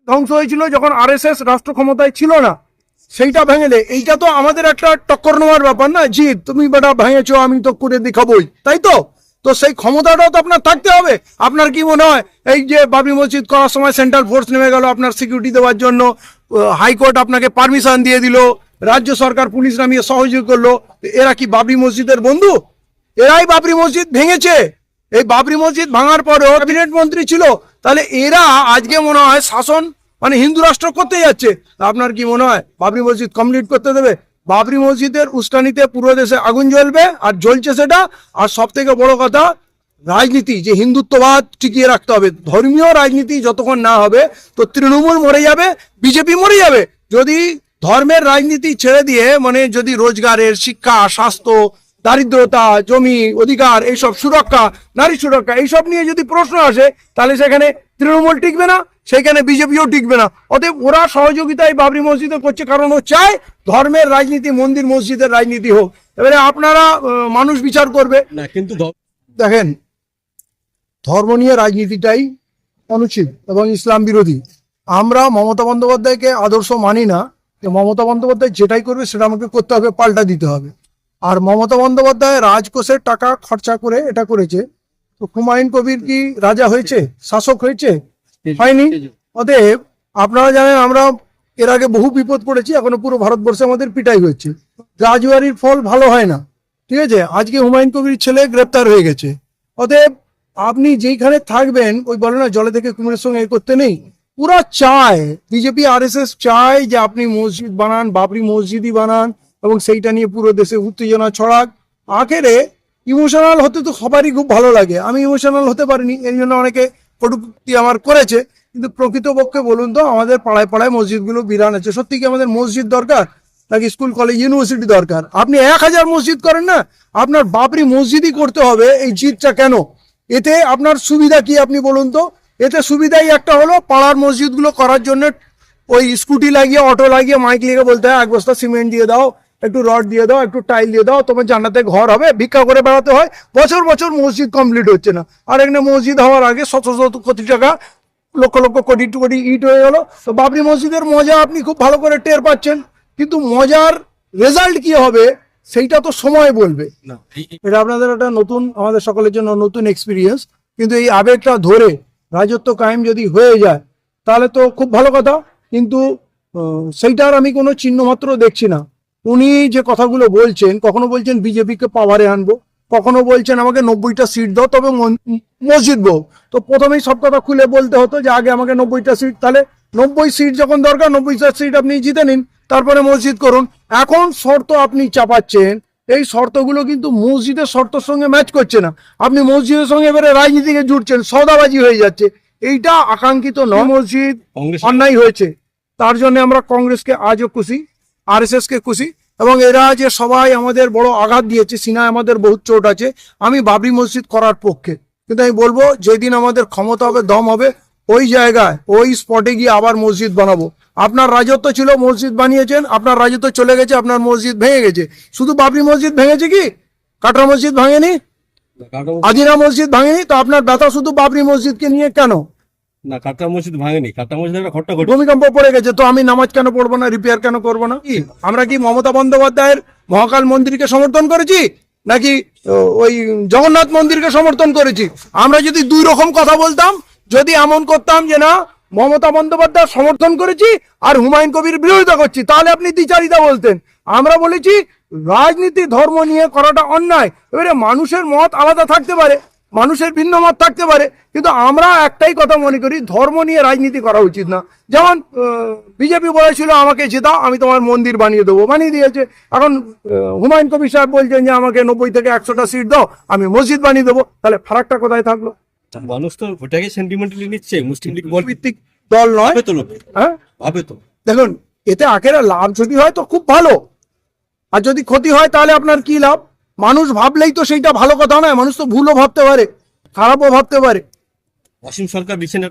ধ্বংস হয়েছিল যখন আরএসএস রাষ্ট্র ক্ষমতায় ছিল না, সেইটা ভেঙে এইটা তো আমাদের একটা টক্কর নেওয়ার ব্যাপার না, জি তুমি বেটা ভেঙেছো আমি তো করে দেখাবোই, তাই তো? তো সেই ক্ষমতাটাও তো আপনার থাকতে হবে। আপনার কি মনে হয় এই যে বাবরি মসজিদ করার সময় সেন্ট্রাল ফোর্স নেমে গেল আপনার সিকিউরিটি দেওয়ার জন্য, হাইকোর্ট আপনাকে পারমিশন দিয়ে দিল, রাজ্য সরকার পুলিশ নামিয়ে সহযোগ করলো, এরা কি বাবরি মসজিদের বন্ধু? এরাই বাবরি মসজিদ ভেঙেছে। এই বাবরি মসজিদ ভাঙার পরেও ক্যাবিনেট মন্ত্রী ছিল, তাহলে এরা আজকে মনে হয় শাসন মানে হিন্দু রাষ্ট্র করতে যাচ্ছে। আপনার কি মনে হয় বাবরি মসজিদ কমপ্লিট করতে দেবে? বাবরি মসজিদের উস্কানিতে পুরো দেশে আগুন জ্বলবে, আর জ্বলছে সেটা। আর সব থেকে বড় কথা, রাজনীতি যে হিন্দুত্ববাদ টিকিয়ে রাখতে হবে, ধর্মীয় রাজনীতি যতক্ষণ না হবে তো তৃণমূল মরে যাবে, বিজেপি মরে যাবে। যদি ধর্মের রাজনীতি ছেড়ে দিয়ে মানে যদি রোজগারের, শিক্ষা, স্বাস্থ্য, দারিদ্রতা, জমি অধিকার, এইসব সুরক্ষা, নারী সুরক্ষা, এইসব নিয়ে যদি প্রশ্ন আসে, তাহলে সেখানে তৃণমূল টিকবে না, সেখানে বিজেপিও টিকবে না। অতএব ওরা সহযোগিতায় বাবরি মসজিদে করছে, কারণ ও চায় ধর্মের রাজনীতি, মন্দির মসজিদের রাজনীতি হোক। এবারে আপনারা মানুষ বিচার করবে না, কিন্তু দেখেন, ধর্ম নিয়ে রাজনীতিটাই অনুচিত এবং ইসলাম বিরোধী। আমরা মমতা বন্দ্যোপাধ্যায়কে আদর্শ মানি না, যে মমতা বন্দ্যোপাধ্যায় যেটাই করবে সেটা আমাকে করতে হবে, পাল্টা দিতে হবে। আর মমতা বন্দ্যোপাধ্যায় রাজকোষের টাকা খরচা করে এটা করেছে, তো হুমায়ুন কবির কি রাজা হয়েছে, শাসক হয়েছে? হয়নি। অতএব আপনারা জানেন আমরা এর আগে বহু বিপদ পড়েছি, এখনো পুরো ভারতবর্ষে আমাদের পিটাই হচ্ছে। রাজবাড়ির ফল ভালো হয় না, ঠিক আছে? আজকে হুমায়ুন কবির ছেলে গ্রেপ্তার হয়ে গেছে। অতএব আপনি যেইখানে থাকবেন, ওই বলে না জলে থেকে কুমিরের সঙ্গে এ করতে নেই, পুরা চায় বিজেপি আরএসএস চায় যে আপনি মসজিদ বানান, বাবরি মসজিদই বানান, এবং সেইটা নিয়ে পুরো দেশে উত্তেজনা ছড়াক। আখেরে ইমোশনাল হতে তো সবারই খুব ভালো লাগে, আমি ইমোশনাল হতে পারিনি, এই জন্য অনেকে কটূক্তি আমার করেছে। কিন্তু প্রকৃতপক্ষে বলুন তো, আমাদের পাড়ায় পাড়ায় মসজিদগুলো বিরান আছে। সত্যি কি আমাদের মসজিদ দরকার, নাকি স্কুল কলেজ ইউনিভার্সিটি দরকার? আপনি 1000 মসজিদ করেন না, আপনার বাবরি মসজিদই করতে হবে, এই জিদটা কেন? এতে আপনার সুবিধা কি আপনি বলুন তো? এতে সুবিধাই একটা হলো, পাড়ার মসজিদগুলো করার জন্য ওই স্কুটি লাগিয়ে, অটো লাগিয়ে, মাইক লিখে বলতে হয় এক বস্তা সিমেন্ট দিয়ে দাও, একটু রড দিয়ে দাও, একটু টাইল দিয়ে দাও, তোমার জান্নাতে ঘর হবে, ভিক্ষা করে বেড়াতে হয়। বছর বছর মসজিদ কমপ্লিট হচ্ছে না। আর এখানে মসজিদ হওয়ার আগে শত শত কোটি টাকা, লক্ষ লক্ষ কোটি কোটি ইট হয়ে গেল। তো বাবরি মসজিদের মজা আপনি খুব ভালো করে টের পাচ্ছেন, কিন্তু মজার রেজাল্ট কি হবে সেইটা তো সময় বলবে। এটা আপনাদের একটা নতুন, আমাদের সকলের জন্য নতুন এক্সপিরিয়েন্স। কিন্তু এই আবেগটা ধরে রাজত্ব কায়েম যদি হয়ে যায় তাহলে তো খুব ভালো কথা, কিন্তু সেইটার আমি কোনো চিহ্ন মাত্র দেখছি না। উনি যে কথাগুলো বলছেন, কখনো বলছেন বিজেপিকে পাওয়ারে আনবো, কখনো বলছেন আমাকে 90টা সিট দাও তবে মসজিদ বউ। তো প্রথমেই সব কথা খুলে বলতে হতো যে আগে আমাকে 90টা সিট, তাহলে 90 সিট যখন দরকার 90টা সিট আপনি জিতে নিন, তারপরে মসজিদ করুন। এখন শর্ত আপনি চাপাচ্ছেন, এই শর্তগুলো কিন্তু মসজিদের শর্তের সঙ্গে ম্যাচ করছে না। আপনি মসজিদের সঙ্গে এবারে রাজনীতিকে জুড়ছেন, সওদাবাজি হয়ে যাচ্ছে। এইটা আকাঙ্ক্ষিত নয়। মসজিদ অন্যায় হয়েছে, তার জন্য আমরা কংগ্রেসকে আজও খুশি, আরএসএস কে খুশি, এবং এরা যে সবাই আমাদের বড় আঘাত দিয়েছে, সিনায় আমাদের বহুত চোট আছে। আমি বাবরি মসজিদ করার পক্ষে, কিন্তু আমি বলবো যেদিন আমাদের ক্ষমতা হবে, দম হবে, ওই জায়গায় ওই স্পটে গিয়ে আবার মসজিদ বানাবো। আপনার রাজত্ব ছিল, মসজিদ বানিয়েছেন, আপনার রাজত্ব চলে গেছে, আপনার মসজিদ ভেঙে গেছে। শুধু বাবরি মসজিদ ভেঙেছে কি? কাটরা মসজিদ ভাঙেনি, আদিনা মসজিদ ভাঙেনি, তো আপনার ব্যথা শুধু বাবরি মসজিদকে নিয়ে কেন? না, কাটরা মসজিদ ভাঙেনি, কাটরা মসজিদ একটা ঘটনা ঘটে, ভূমিকম্প পড়ে গেছে, তো আমি নামাজ কেন পড়বো না, রিপেয়ার কেন করবো না? কি আমরা কি মমতা বন্দ্যোপাধ্যায়ের মহাকাল মন্দিরকে সমর্থন করেছি, নাকি ওই জগন্নাথ মন্দিরকে সমর্থন করেছি? আমরা যদি দুই রকম কথা বলতাম, যদি এমন করতাম যে না মমতা বন্দ্যোপাধ্যায় সমর্থন করেছি আর হুমায়ুন কবির বিরোধিতা করছি, তাহলে আপনি দ্বিচারিতা বলতেন। আমরা বলেছি রাজনীতি ধর্ম নিয়ে করাটা অন্যায়। এবারে মানুষের মত আলাদা থাকতে পারে, মানুষের ভিন্ন মত থাকতে পারে, কিন্তু আমরা একটাই কথা মনে করি, ধর্ম নিয়ে রাজনীতি করা উচিত না। যেমন বিজেপি বলেছিল আমাকে জেতাও, আমি তোমার মন্দির বানিয়ে দেবো, বানিয়ে দিয়েছে। এখন হুমায়ুন কবির সাহেব বলছেন যে আমাকে 90 থেকে 100টা সিট দাও, আমি মসজিদ বানিয়ে দেবো। তাহলে ফারাকটা কোথায় থাকলো? মানুষ তো ওটাকে সেন্টিমেন্টালি নিচ্ছে, মুসলিম লীগ বল ভিত্তিক দল নয়, তো লোক হ্যাঁ ভাবে তো। দেখুন, এতে আখেরা লাভ যদি হয় তো খুব ভালো, আর যদি ক্ষতি হয় তাহলে আপনার কি লাভ? মানুষ ভাবলেই তো সেইটা ভালো কথা নয়, মানুষ তো ভুলও ভাবতে পারে, খারাপও ভাবতে পারে। অসীম সরকার বিছানা